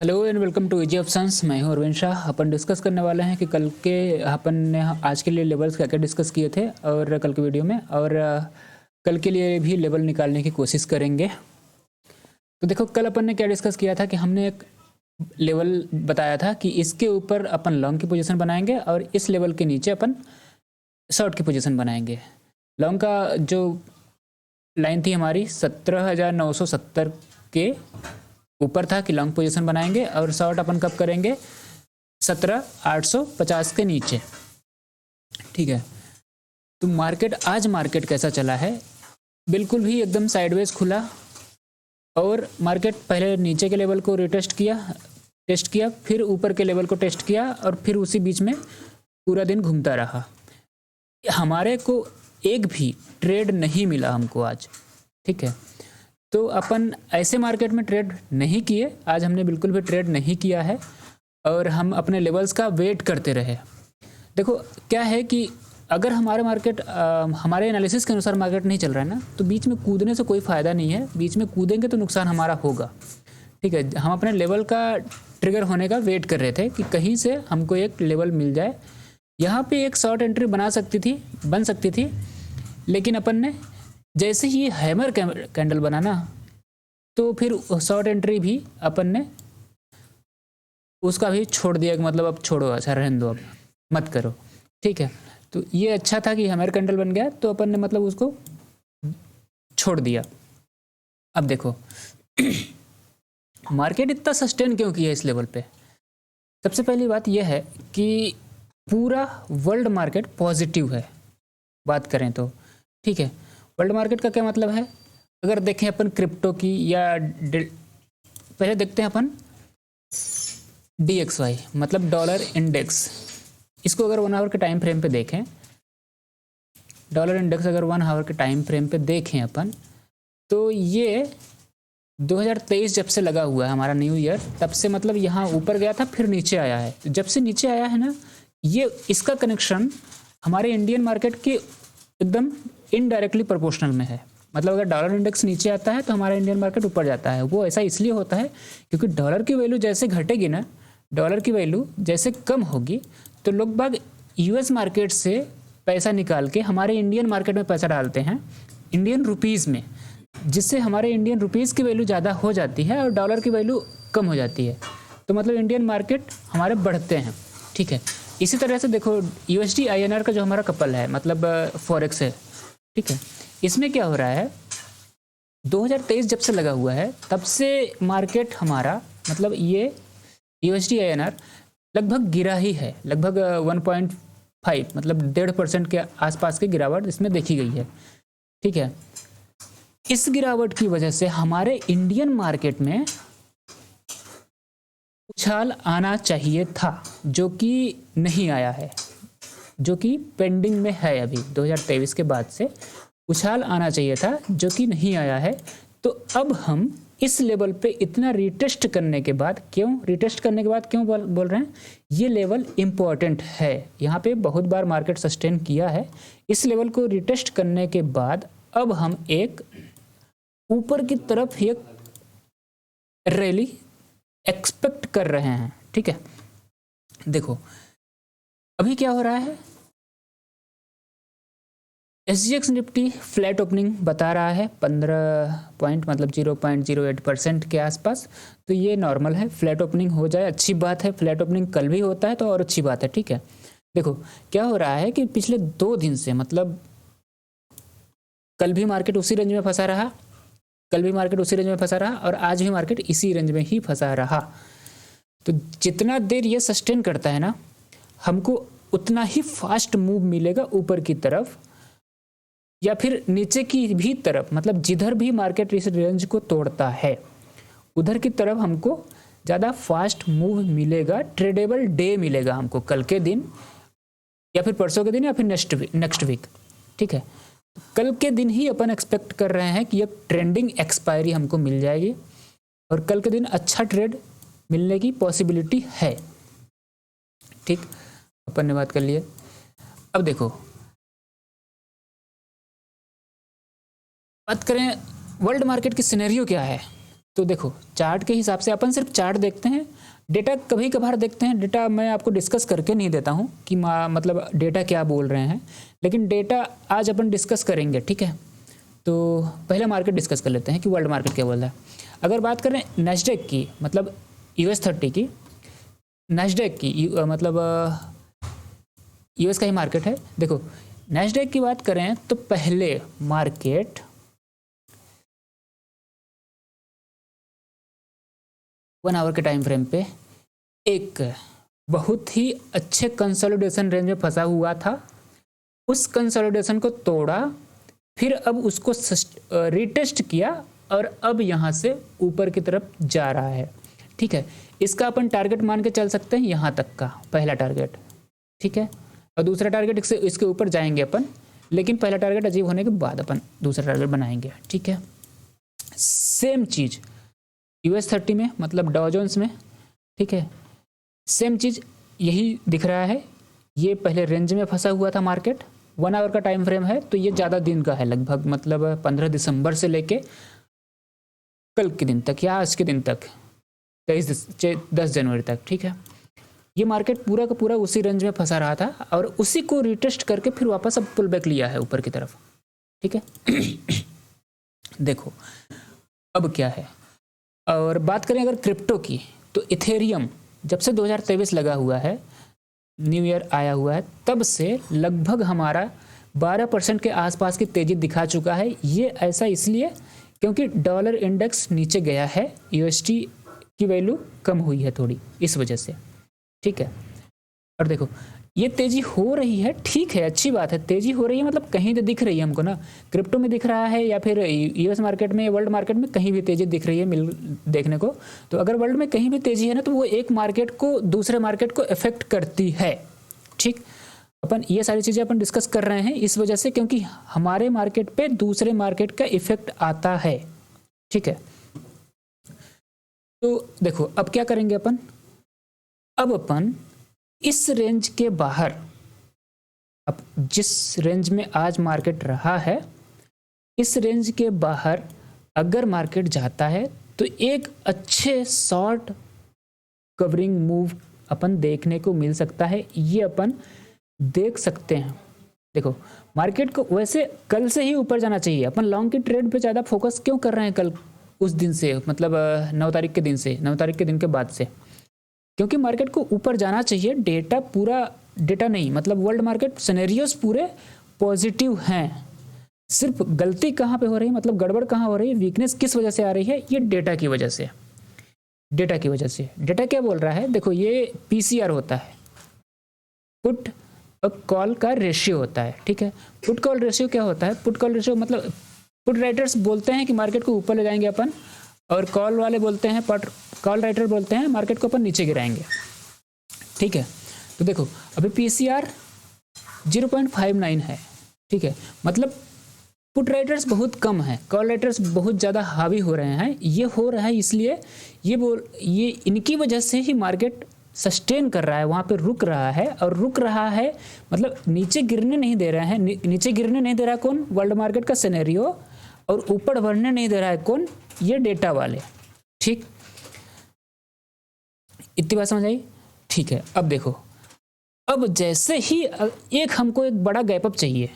Hello and welcome to easy options. मैं हूं अरविंद शाह। अपन discuss करने वाले हैं कि कल के अपन ने आज के लिए लेवल्स क्या क्या डिस्कस किए थे और कल के वीडियो में, और कल के लिए भी लेवल निकालने की कोशिश करेंगे। तो देखो, कल अपन ने क्या डिस्कस किया था कि हमने एक लेवल बताया था कि इसके ऊपर अपन लॉन्ग की पोजीशन बनाएंगे और इस लेवल के नीचे अपन शॉर्ट की पोजीशन बनाएंगे। लॉन्ग का जो लाइन थी हमारी 17,970 के ऊपर था कि लॉन्ग पोजीशन बनाएंगे, और शॉर्ट अपन कब करेंगे 17,850 के नीचे। ठीक है, तो मार्केट कैसा चला है? बिल्कुल भी एकदम साइडवेज खुला, और मार्केट पहले नीचे के लेवल को टेस्ट किया, फिर ऊपर के लेवल को टेस्ट किया, और फिर उसी बीच में पूरा दिन घूमता रहा। हमारे को एक भी ट्रेड नहीं मिला हमको आज। ठीक है, तो अपन ऐसे मार्केट में ट्रेड नहीं किए। आज हमने बिल्कुल भी ट्रेड नहीं किया है, और हम अपने लेवल्स का वेट करते रहे। देखो क्या है कि अगर हमारे एनालिसिस के अनुसार मार्केट नहीं चल रहा है ना, तो बीच में कूदने से कोई फ़ायदा नहीं है। बीच में कूदेंगे तो नुकसान हमारा होगा। ठीक है, हम अपने लेवल का ट्रिगर होने का वेट कर रहे थे कि कहीं से हमको एक लेवल मिल जाए। यहाँ पे एक शॉर्ट एंट्री बन सकती थी, लेकिन अपन ने जैसे ही हैमर कैंडल बना ना, तो फिर शॉर्ट एंट्री भी अपन ने उसका भी छोड़ दिया कि मतलब अब छोड़ो, अच्छा रहने दो, अब मत करो। ठीक है, तो ये अच्छा था कि हैमर कैंडल बन गया, तो अपन ने मतलब उसको छोड़ दिया। अब देखो मार्केट इतना सस्टेन क्यों किया इस लेवल पे? सबसे पहली बात यह है कि पूरा वर्ल्ड मार्केट पॉजिटिव है, बात करें तो। ठीक है, वर्ल्ड मार्केट का क्या मतलब है? अगर देखें अपन क्रिप्टो की, या पहले देखते हैं अपन DXY, मतलब डॉलर इंडेक्स। इसको अगर 1 आवर के टाइम फ्रेम पे देखें, डॉलर इंडेक्स अगर 1 आवर के टाइम फ्रेम पे देखें अपन, तो ये 2023 जब से लगा हुआ है हमारा न्यू ईयर, तब से मतलब यहाँ ऊपर गया था, फिर नीचे आया है। जब से नीचे आया है ना, ये इसका कनेक्शन हमारे इंडियन मार्केट के एकदम इनडायरेक्टली प्रोपोर्शनल में है। मतलब अगर डॉलर इंडेक्स नीचे आता है तो हमारा इंडियन मार्केट ऊपर जाता है। वो ऐसा इसलिए होता है क्योंकि डॉलर की वैल्यू जैसे घटेगी ना, डॉलर की वैल्यू जैसे कम होगी, तो लोग बाग US मार्केट से पैसा निकाल के हमारे इंडियन मार्केट में पैसा डालते हैं इंडियन रुपीज़ में, जिससे हमारे इंडियन रुपीज़ की वैल्यू ज़्यादा हो जाती है और डॉलर की वैल्यू कम हो जाती है। तो मतलब इंडियन मार्केट हमारे बढ़ते हैं। ठीक है, इसी तरह से देखो USD INR का जो हमारा कपल है, मतलब फॉरेक्स है। ठीक है, इसमें क्या हो रहा है, 2023 जब से लगा हुआ है तब से मार्केट हमारा, मतलब ये USD INR लगभग गिरा ही है, लगभग 1.5, मतलब 1.5% के आसपास की गिरावट इसमें देखी गई है। ठीक है, इस गिरावट की वजह से हमारे इंडियन मार्केट में उछाल आना चाहिए था, जो कि नहीं आया है, जो कि पेंडिंग में है। अभी 2023 के बाद से उछाल आना चाहिए था, जो कि नहीं आया है। तो अब हम इस लेवल पे इतना रिटेस्ट करने के बाद क्यों बोल रहे हैं, ये लेवल इम्पॉर्टेंट है। यहाँ पे बहुत बार मार्केट सस्टेन किया है। इस लेवल को रिटेस्ट करने के बाद अब हम एक ऊपर की तरफ एक रैली एक्सपेक्ट कर रहे हैं। ठीक है, देखो अभी क्या हो रहा है, SGX निफ्टी फ्लैट ओपनिंग बता रहा है 15 पॉइंट, मतलब 0.08% के आसपास। तो ये नॉर्मल है, फ्लैट ओपनिंग हो जाए अच्छी बात है। फ्लैट ओपनिंग कल भी होता है तो और अच्छी बात है। ठीक है, देखो क्या हो रहा है कि पिछले 2 दिन से, मतलब कल भी मार्केट उसी रेंज में फंसा रहा, और आज भी मार्केट इसी रेंज में ही फंसा रहा। तो जितना देर ये सस्टेन करता है ना, हमको उतना ही फास्ट मूव मिलेगा ऊपर की तरफ या फिर नीचे की भी तरफ। मतलब जिधर भी मार्केट इस रेंज को तोड़ता है उधर की तरफ हमको ज़्यादा फास्ट मूव मिलेगा। ट्रेडेबल डे मिलेगा हमको कल के दिन, या फिर परसों के दिन, या फिर नेक्स्ट वीक। ठीक है, कल के दिन ही अपन एक्सपेक्ट कर रहे हैं कि एक ट्रेंडिंग एक्सपायरी हमको मिल जाएगी, और कल के दिन अच्छा ट्रेड मिलने की पॉसिबिलिटी है। ठीक, अपन ने बात कर लिए। अब देखो बात करें वर्ल्ड मार्केट की सिनेरियो क्या है। तो देखो चार्ट के हिसाब से अपन सिर्फ चार्ट देखते हैं, डेटा कभी कभार देखते हैं, डेटा मैं आपको डिस्कस करके नहीं देता हूँ कि मतलब डेटा क्या बोल रहे हैं, लेकिन डेटा आज अपन डिस्कस करेंगे, ठीक है। तो पहले मार्केट डिस्कस कर लेते हैं कि वर्ल्ड मार्केट क्या बोल रहा है। अगर बात करें नैस्डैक की, मतलब US30 की, नैस्डैक की मतलब US का ही मार्केट है। देखो नैस्डैक की बात करें तो पहले मार्केट 1 आवर के टाइम फ्रेम पे एक बहुत ही अच्छे कंसोलिडेशन रेंज में फंसा हुआ था। उस कंसोलिडेशन को तोड़ा, फिर अब उसको रिटेस्ट किया और अब यहाँ से ऊपर की तरफ जा रहा है, ठीक है। इसका अपन टारगेट मान के चल सकते हैं यहाँ तक का, पहला टारगेट, ठीक है। और दूसरा टारगेट इसके ऊपर जाएंगे अपन, लेकिन पहला टारगेट अचीव होने के बाद अपन दूसरा टारगेट बनाएंगे, ठीक है। सेम चीज़ US30 में, मतलब डॉ जोन्स में, ठीक है, सेम चीज़ यही दिख रहा है। ये पहले रेंज में फंसा हुआ था मार्केट, 1 आवर का टाइम फ्रेम है, तो ये ज़्यादा दिन का है, लगभग मतलब 15 दिसंबर से लेके कल के दिन तक या आज के दिन तक 10 जनवरी तक, ठीक है। ये मार्केट पूरा का पूरा उसी रेंज में फंसा रहा था और उसी को रिटेस्ट करके फिर वापस अब पुल बैक लिया है ऊपर की तरफ, ठीक है। देखो अब क्या है। और बात करें अगर क्रिप्टो की, तो इथेरियम जब से 2023 लगा हुआ है, न्यू ईयर आया हुआ है, तब से लगभग हमारा 12% के आसपास की तेजी दिखा चुका है। ये ऐसा इसलिए क्योंकि डॉलर इंडेक्स नीचे गया है, USD की वैल्यू कम हुई है थोड़ी, इस वजह से, ठीक है। और देखो ये तेजी हो रही है, ठीक है, अच्छी बात है, तेजी हो रही है, मतलब कहीं तो दिख रही है हमको ना, क्रिप्टो में दिख रहा है या फिर US मार्केट में, वर्ल्ड मार्केट में कहीं भी तेजी दिख रही है देखने को। तो अगर वर्ल्ड में कहीं भी तेजी है ना, तो वो एक मार्केट को दूसरे मार्केट को इफेक्ट करती है, ठीक। अपन ये सारी चीज़ें अपन डिस्कस कर रहे हैं इस वजह से, क्योंकि हमारे मार्केट पे दूसरे मार्केट का इफेक्ट आता है, ठीक है। तो देखो अब क्या करेंगे अपन, अब अपन इस रेंज के बाहर, अब जिस रेंज में आज मार्केट रहा है, इस रेंज के बाहर अगर मार्केट जाता है तो एक अच्छे शॉर्ट कवरिंग मूव अपन देखने को मिल सकता है, ये अपन देख सकते हैं। देखो मार्केट को वैसे कल से ही ऊपर जाना चाहिए, अपन लॉन्ग की ट्रेड पे ज़्यादा फोकस क्यों कर रहे हैं कल, उस दिन से, मतलब 9 तारीख के दिन से, 9 तारीख के दिन के बाद से, क्योंकि मार्केट को ऊपर जाना चाहिए। डेटा पूरा, डेटा नहीं मतलब वर्ल्ड मार्केट सिनेरियोस पूरे पॉजिटिव हैं, सिर्फ गलती कहाँ पे हो रही है, मतलब गड़बड़ कहाँ हो रही है, वीकनेस किस वजह से आ रही है, ये डेटा की वजह से, डेटा की वजह से। डेटा क्या बोल रहा है, देखो ये PCR होता है, पुट कॉल का रेशियो होता है, ठीक है। पुट कॉल रेशियो क्या होता है, पुट कॉल रेशियो मतलब पुट राइटर्स बोलते हैं कि मार्केट को ऊपर ले जाएंगे अपन, और कॉल वाले बोलते हैं, कॉल राइटर बोलते हैं मार्केट को अपन नीचे गिराएंगे, ठीक है। तो देखो अभी PCR 0.59 है, ठीक है, मतलब पुट राइटर्स बहुत कम है, कॉल राइटर्स बहुत ज़्यादा हावी हो रहे हैं। ये हो रहा है इसलिए, ये इनकी वजह से ही मार्केट सस्टेन कर रहा है, वहाँ पे रुक रहा है, और रुक रहा है मतलब नीचे गिरने नहीं दे रहे हैं। नीचे गिरने नहीं दे रहा कौन, वर्ल्ड मार्केट का सिनेरियो, और ऊपर बढ़ने नहीं दे रहा है कौन, ये डेटा वाले, ठीक। इतनी बात समझ आई, ठीक है। अब देखो, अब जैसे ही एक हमको एक बड़ा गैप अप चाहिए,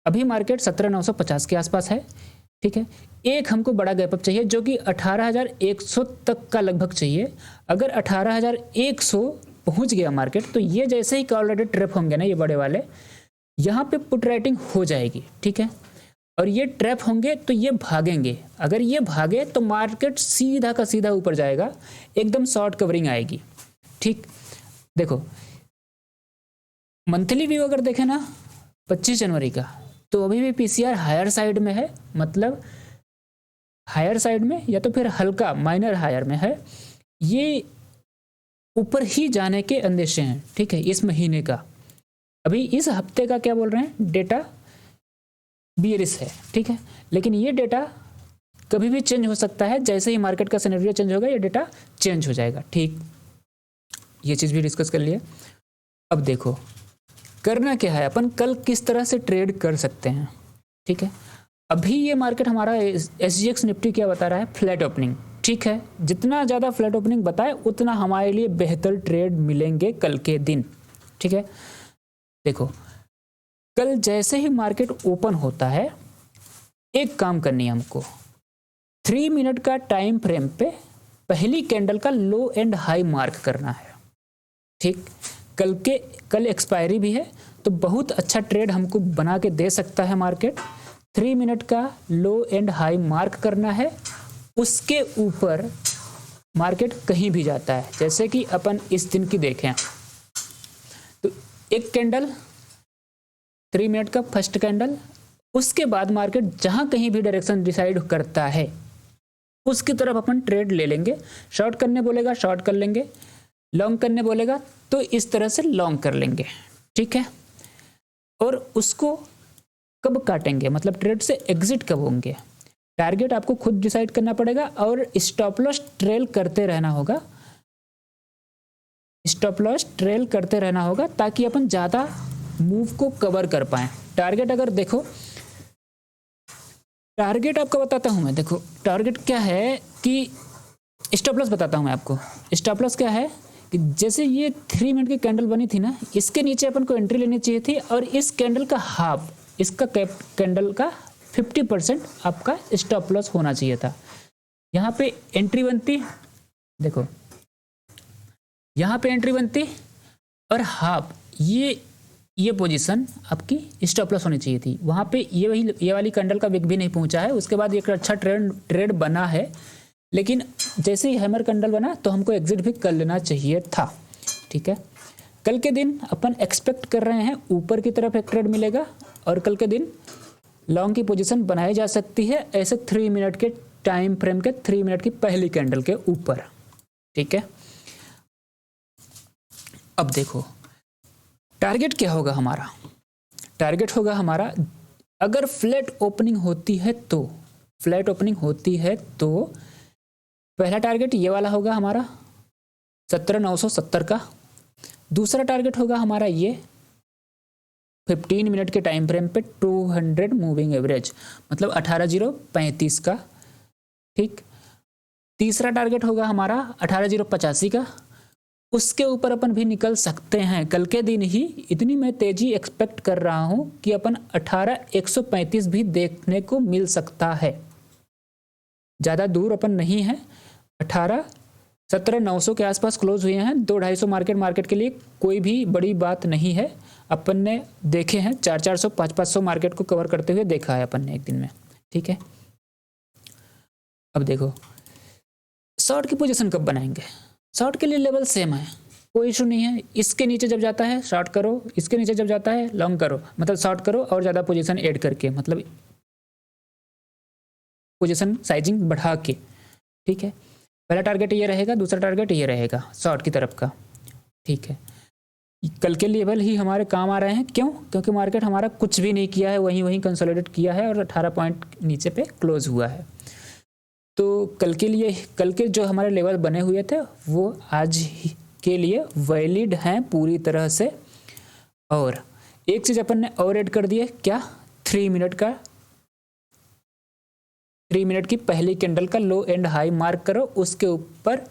अभी मार्केट 17,950 के आसपास है, ठीक है। एक हमको बड़ा गैप अप चाहिए जो कि 18,100 तक का लगभग चाहिए। अगर 18,100 पहुंच गया मार्केट, तो ये जैसे ही कॉल राइटर ट्रैप होंगे ना, ये बड़े वाले, यहाँ पे पुट राइटिंग हो जाएगी, ठीक है। और ये ट्रैप होंगे तो ये भागेंगे, अगर ये भागे तो मार्केट सीधा का सीधा ऊपर जाएगा, एकदम शॉर्ट कवरिंग आएगी, ठीक। देखो मंथली व्यू अगर देखें ना 25 जनवरी का, तो अभी भी PCR हायर साइड में है, मतलब हायर साइड में या तो फिर हल्का माइनर हायर में है। ये ऊपर ही जाने के अंदेशे हैं, ठीक है। इस महीने का, अभी इस हफ्ते का क्या बोल रहे हैं, डेटा बेयरिश है, ठीक है। लेकिन ये डेटा कभी भी चेंज हो सकता है, जैसे ही मार्केट का सिनेरियो चेंज होगा ये डेटा चेंज हो जाएगा, ठीक। ये चीज़ भी डिस्कस कर लिए। अब देखो करना क्या है, अपन कल किस तरह से ट्रेड कर सकते हैं, ठीक है। अभी ये मार्केट हमारा SGX निफ्टी क्या बता रहा है, फ्लैट ओपनिंग, ठीक है, जितना ज़्यादा फ्लैट ओपनिंग बताए उतना हमारे लिए बेहतर ट्रेड मिलेंगे कल के दिन। ठीक है, देखो कल जैसे ही मार्केट ओपन होता है एक काम करनी है हमको, 3 मिनट का टाइम फ्रेम पे पहली कैंडल का लो एंड हाई मार्क करना है। ठीक, कल एक्सपायरी भी है तो बहुत अच्छा ट्रेड हमको बना के दे सकता है मार्केट। 3 मिनट का लो एंड हाई मार्क करना है, उसके ऊपर मार्केट कहीं भी जाता है। जैसे कि अपन इस दिन की देखें तो एक कैंडल 3 मिनट का फर्स्ट कैंडल, उसके बाद मार्केट जहां कहीं भी डायरेक्शन डिसाइड करता है उसकी तरफ अपन ट्रेड ले लेंगे। शॉर्ट करने बोलेगा शॉर्ट कर लेंगे, लॉन्ग करने बोलेगा तो इस तरह से लॉन्ग कर लेंगे। ठीक है, और उसको कब काटेंगे, मतलब ट्रेड से एग्जिट कब होंगे, टारगेट आपको खुद डिसाइड करना पड़ेगा और स्टॉप लॉस ट्रेल करते रहना होगा। स्टॉप लॉस ट्रेल करते रहना होगा ताकि अपन ज़्यादा मूव को कवर कर पाएं। टारगेट अगर देखो, टारगेट आपको बताता हूं मैं, देखो टारगेट क्या है कि स्टॉप लॉस बताता हूं मैं आपको। स्टॉप लॉस क्या है कि जैसे ये 3 मिनट की कैंडल बनी थी ना, इसके नीचे अपन को एंट्री लेनी चाहिए थी और इस कैंडल का हाफ, इसका कैंडल का 50% आपका स्टॉप लॉस होना चाहिए था। यहाँ पे एंट्री बनती, देखो यहाँ पे एंट्री बनती और हाफ ये पोजीशन आपकी स्टॉप लॉस होनी चाहिए थी। वहाँ पे ये वाली कैंडल का विक भी नहीं पहुँचा है। उसके बाद एक अच्छा ट्रेड बना है, लेकिन जैसे ही हैमर कैंडल बना तो हमको एग्जिट भी कर लेना चाहिए था। ठीक है, कल के दिन अपन एक्सपेक्ट कर रहे हैं ऊपर की तरफ एक ट्रेड मिलेगा और कल के दिन लॉन्ग की पोजीशन बनाई जा सकती है ऐसे 3 मिनट के टाइम फ्रेम के 3 मिनट की पहली कैंडल के ऊपर। ठीक है, अब देखो टारगेट क्या होगा हमारा। टारगेट होगा हमारा, अगर फ्लैट ओपनिंग होती है तो पहला टारगेट ये वाला होगा हमारा 17,970 का। दूसरा टारगेट होगा हमारा ये 15 मिनट के टाइम फ्रेम पे 200 मूविंग एवरेज, मतलब 18,035 का। ठीक, तीसरा टारगेट होगा हमारा 18,085 का। उसके ऊपर अपन भी निकल सकते हैं कल के दिन ही। इतनी मैं तेजी एक्सपेक्ट कर रहा हूं कि अपन 18,135 भी देखने को मिल सकता है। ज़्यादा दूर अपन नहीं है, 17,900 के आसपास क्लोज हुए हैं। 200-250 मार्केट के लिए कोई भी बड़ी बात नहीं है। अपन ने देखे हैं 400-400 500-500 मार्केट को कवर करते हुए देखा है अपन ने एक दिन में। ठीक है, अब देखो शॉर्ट की पोजीशन कब बनाएंगे। शॉर्ट के लिए लेवल सेम है, कोई इशू नहीं है। इसके नीचे जब जाता है शॉर्ट करो, इसके नीचे जब जाता है लॉन्ग करो, मतलब शॉर्ट करो और ज़्यादा पोजीशन ऐड करके, मतलब पोजीशन साइजिंग बढ़ा के। ठीक है, पहला टारगेट ये रहेगा, दूसरा टारगेट ये रहेगा शॉर्ट की तरफ का। ठीक है, कल के लेवल ही हमारे काम आ रहे हैं। क्यों? क्योंकि मार्केट हमारा कुछ भी नहीं किया है, वहीं कंसोलिडेट किया है और 18 पॉइंट नीचे पे क्लोज हुआ है। तो कल के जो हमारे लेवल बने हुए थे वो आज के लिए वैलिड हैं पूरी तरह से। और एक चीज़ अपन ने और ऐड कर दी है, क्या? 3 मिनट की पहली कैंडल का लो एंड हाई मार्क करो, उसके ऊपर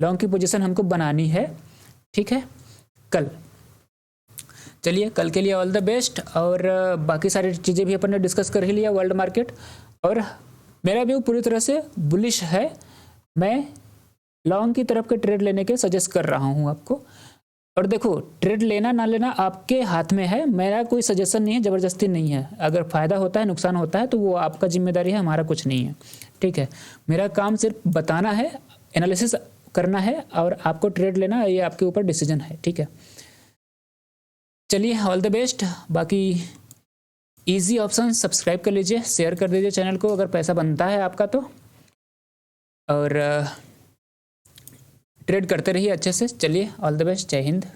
लॉन्ग की पोजीशन हमको बनानी है। ठीक है, कल चलिए कल के लिए ऑल द बेस्ट। और बाकी सारी चीज़ें भी अपन ने डिस्कस कर ही लिया वर्ल्ड मार्केट, और मेरा व्यू पूरी तरह से बुलिश है। मैं लॉन्ग की तरफ के ट्रेड लेने के सजेस्ट कर रहा हूं आपको। और देखो ट्रेड लेना ना लेना आपके हाथ में है, मेरा कोई सजेशन नहीं है, ज़बरदस्ती नहीं है। अगर फ़ायदा होता है नुकसान होता है तो वो आपका जिम्मेदारी है, हमारा कुछ नहीं है। ठीक है, मेरा काम सिर्फ बताना है, एनालिसिस करना है, और आपको ट्रेड लेना ये आपके ऊपर डिसीजन है। ठीक है, चलिए ऑल द बेस्ट। बाकी इजी ऑप्शन सब्सक्राइब कर लीजिए, शेयर कर दीजिए चैनल को अगर पैसा बनता है आपका तो, और ट्रेड करते रहिए अच्छे से। चलिए ऑल द बेस्ट, जय हिंद।